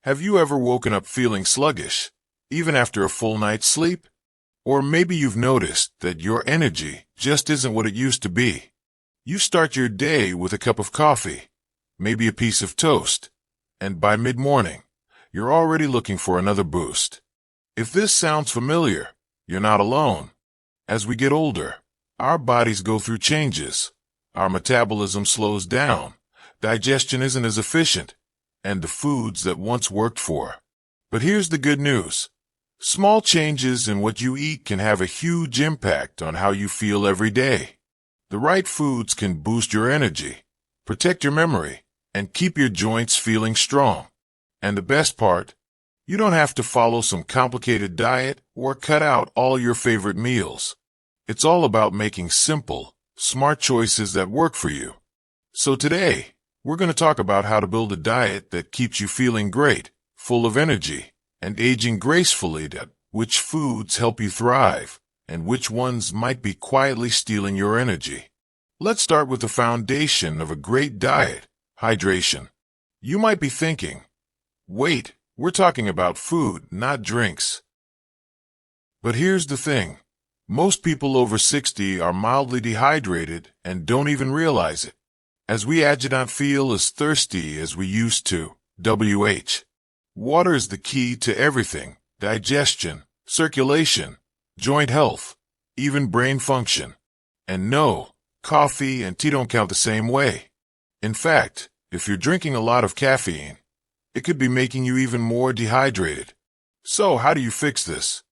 Have you ever woken up feeling sluggish, even after a full night's sleep? Or maybe you've noticed that your energy just isn't what it used to be. You start your day with a cup of coffee, maybe a piece of toast, and by mid-morning, you're already looking for another boost. If this sounds familiar, you're not alone. As we get older, our bodies go through changes. Our metabolism slows down, digestion isn't as efficient, and the foods that once worked for. But here's the good news. Small changes in what you eat can have a huge impact on how you feel every day. The right foods can boost your energy, protect your memory, and keep your joints feeling strong. And the best part, you don't have to follow some complicated diet or cut out all your favorite meals. It's all about making simple, smart choices that work for you. So today, we're going to talk about how to build a diet that keeps you feeling great, full of energy, and aging gracefully, which foods help you thrive, and which ones might be quietly stealing your energy. Let's start with the foundation of a great diet, hydration. You might be thinking, wait, we're talking about food, not drinks. But here's the thing. Most people over 60 are mildly dehydrated and don't even realize it, as we age not feel as thirsty as we used to. Water is the key to everything: digestion, circulation, joint health, even brain function. And no, coffee and tea don't count the same way. In fact, if you're drinking a lot of caffeine, it could be making you even more dehydrated. So how do you fix this?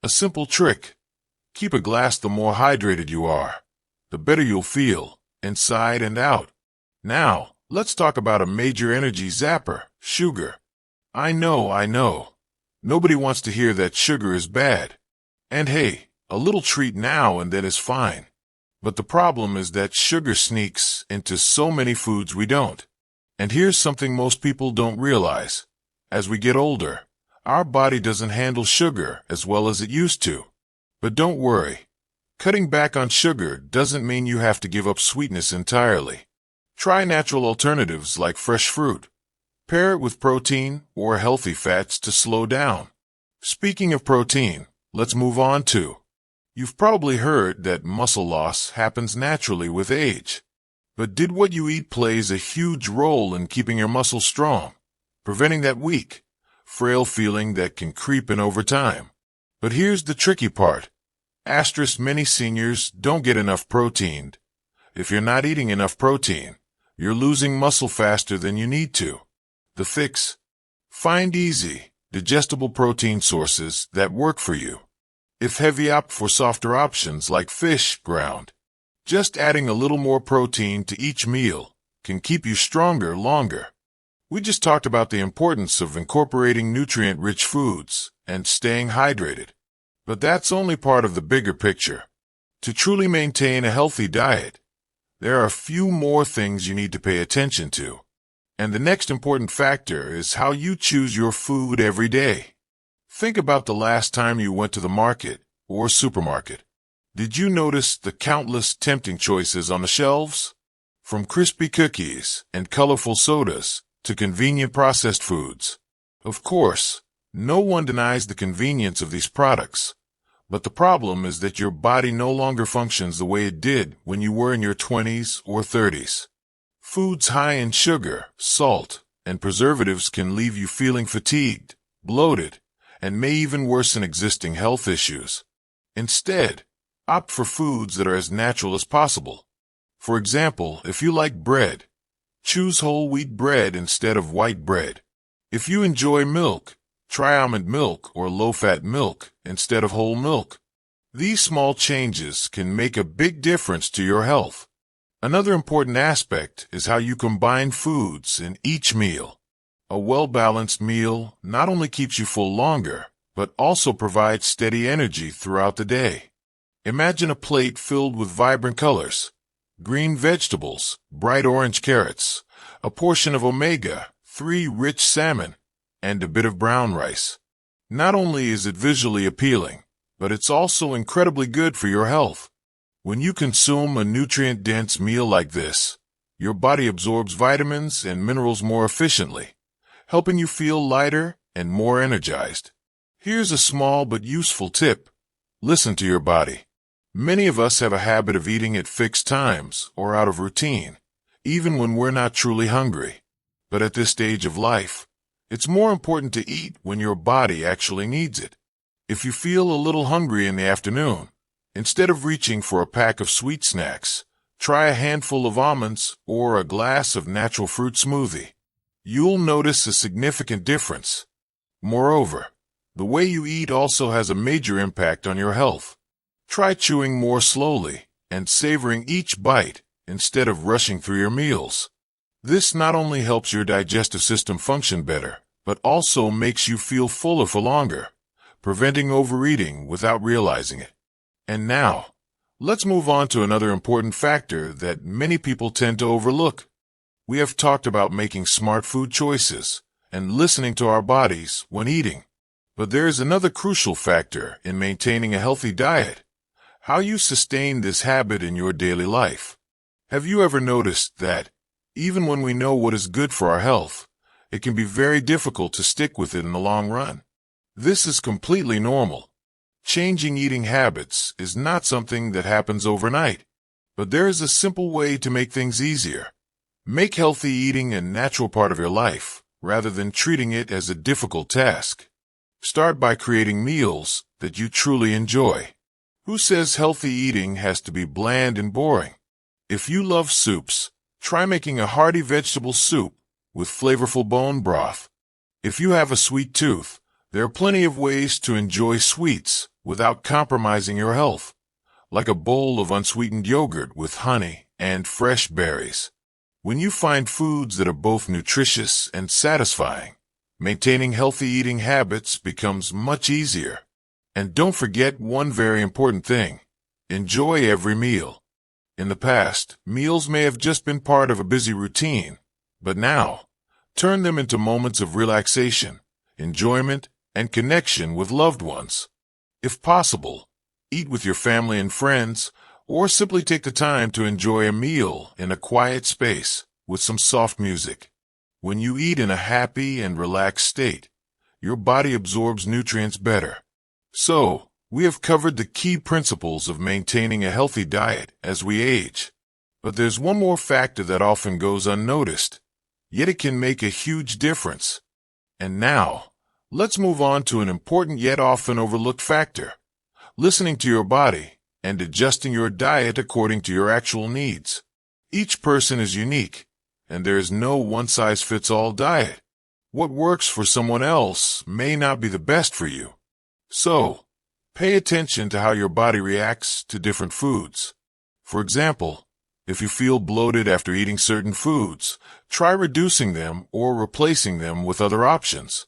A simple trick. Keep a glass. The more hydrated you are, the better you'll feel, inside and out. Now, let's talk about a major energy zapper, sugar. I know. Nobody wants to hear that sugar is bad. And hey, a little treat now and then is fine. But the problem is that sugar sneaks into so many foods we don't. And here's something most people don't realize. As we get older, our body doesn't handle sugar as well as it used to. But don't worry. Cutting back on sugar doesn't mean you have to give up sweetness entirely. Try natural alternatives like fresh fruit. Pair it with protein or healthy fats to slow down. Speaking of protein, let's move on to. You've probably heard that muscle loss happens naturally with age. But did what you eat plays a huge role in keeping your muscles strong, preventing that weak, frail feeling that can creep in over time? But here's the tricky part. Many seniors don't get enough protein. If you're not eating enough protein, you're losing muscle faster than you need to. The fix? Find easy, digestible protein sources that work for you. If heavy, opt for softer options like fish, ground. Just adding a little more protein to each meal can keep you stronger longer. We just talked about the importance of incorporating nutrient-rich foods and staying hydrated. But that's only part of the bigger picture. To truly maintain a healthy diet, there are a few more things you need to pay attention to. And the next important factor is how you choose your food every day. Think about the last time you went to the market or supermarket. Did you notice the countless tempting choices on the shelves? From crispy cookies and colorful sodas to convenient processed foods. Of course, no one denies the convenience of these products. But the problem is that your body no longer functions the way it did when you were in your 20s or 30s. Foods high in sugar, salt, and preservatives can leave you feeling fatigued, bloated, and may even worsen existing health issues. Instead, opt for foods that are as natural as possible. For example, if you like bread, choose whole wheat bread instead of white bread. If you enjoy milk, try almond milk or low-fat milk instead of whole milk. These small changes can make a big difference to your health. Another important aspect is how you combine foods in each meal. A well-balanced meal not only keeps you full longer, but also provides steady energy throughout the day. Imagine a plate filled with vibrant colors, green vegetables, bright orange carrots, a portion of omega-3 rich salmon, and a bit of brown rice. Not only is it visually appealing, but it's also incredibly good for your health. When you consume a nutrient-dense meal like this, your body absorbs vitamins and minerals more efficiently, helping you feel lighter and more energized. Here's a small but useful tip. Listen to your body. Many of us have a habit of eating at fixed times or out of routine, even when we're not truly hungry. But at this stage of life, it's more important to eat when your body actually needs it. If you feel a little hungry in the afternoon, instead of reaching for a pack of sweet snacks, try a handful of almonds or a glass of natural fruit smoothie. You'll notice a significant difference. Moreover, the way you eat also has a major impact on your health. Try chewing more slowly and savoring each bite instead of rushing through your meals. This not only helps your digestive system function better, but also makes you feel fuller for longer, preventing overeating without realizing it. And now, let's move on to another important factor that many people tend to overlook. We have talked about making smart food choices and listening to our bodies when eating. But there is another crucial factor in maintaining a healthy diet: how you sustain this habit in your daily life. Have you ever noticed that, even when we know what is good for our health, it can be very difficult to stick with it in the long run? This is completely normal. Changing eating habits is not something that happens overnight, but there is a simple way to make things easier. Make healthy eating a natural part of your life, rather than treating it as a difficult task. Start by creating meals that you truly enjoy. Who says healthy eating has to be bland and boring? If you love soups, try making a hearty vegetable soup with flavorful bone broth. If you have a sweet tooth, there are plenty of ways to enjoy sweets without compromising your health, like a bowl of unsweetened yogurt with honey and fresh berries. When you find foods that are both nutritious and satisfying, maintaining healthy eating habits becomes much easier. And don't forget one very important thing: enjoy every meal. In the past, meals may have just been part of a busy routine, but now, turn them into moments of relaxation, enjoyment, and connection with loved ones. If possible, eat with your family and friends, or simply take the time to enjoy a meal in a quiet space with some soft music. When you eat in a happy and relaxed state, your body absorbs nutrients better. So, we have covered the key principles of maintaining a healthy diet as we age. But there's one more factor that often goes unnoticed, yet it can make a huge difference. And now, let's move on to an important yet often overlooked factor: listening to your body and adjusting your diet according to your actual needs. Each person is unique, and there is no one-size-fits-all diet. What works for someone else may not be the best for you. So, pay attention to how your body reacts to different foods. For example, if you feel bloated after eating certain foods, try reducing them or replacing them with other options.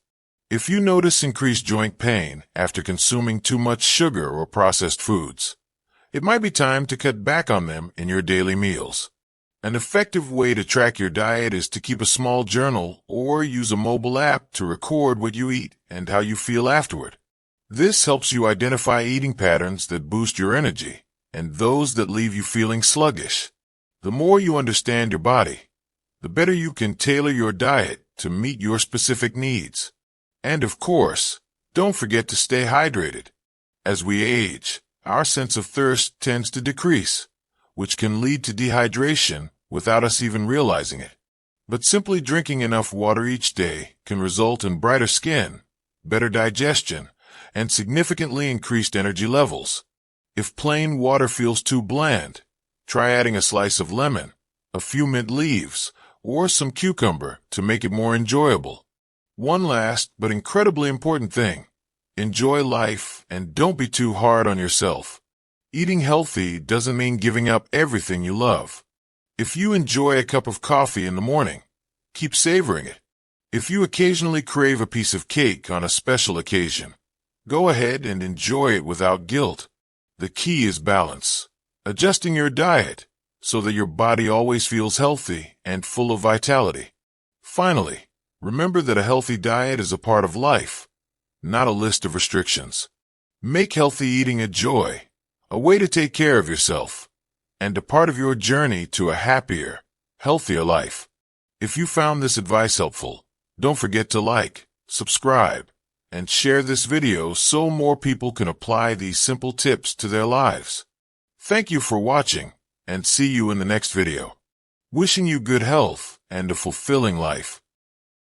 If you notice increased joint pain after consuming too much sugar or processed foods, it might be time to cut back on them in your daily meals. An effective way to track your diet is to keep a small journal or use a mobile app to record what you eat and how you feel afterward. This helps you identify eating patterns that boost your energy and those that leave you feeling sluggish. The more you understand your body, the better you can tailor your diet to meet your specific needs. And of course, don't forget to stay hydrated. As we age, our sense of thirst tends to decrease, which can lead to dehydration without us even realizing it. But simply drinking enough water each day can result in brighter skin, better digestion, and significantly increased energy levels. If plain water feels too bland, try adding a slice of lemon, a few mint leaves, or some cucumber to make it more enjoyable. One last but incredibly important thing: enjoy life and don't be too hard on yourself. Eating healthy doesn't mean giving up everything you love. If you enjoy a cup of coffee in the morning, keep savoring it. If you occasionally crave a piece of cake on a special occasion, go ahead and enjoy it without guilt. The key is balance, adjusting your diet so that your body always feels healthy and full of vitality. Finally, remember that a healthy diet is a part of life, not a list of restrictions. Make healthy eating a joy, a way to take care of yourself, and a part of your journey to a happier, healthier life. If you found this advice helpful, Don't forget to like, subscribe, and share this video so more people can apply these simple tips to their lives. Thank you for watching, and see you in the next video. Wishing you good health and a fulfilling life.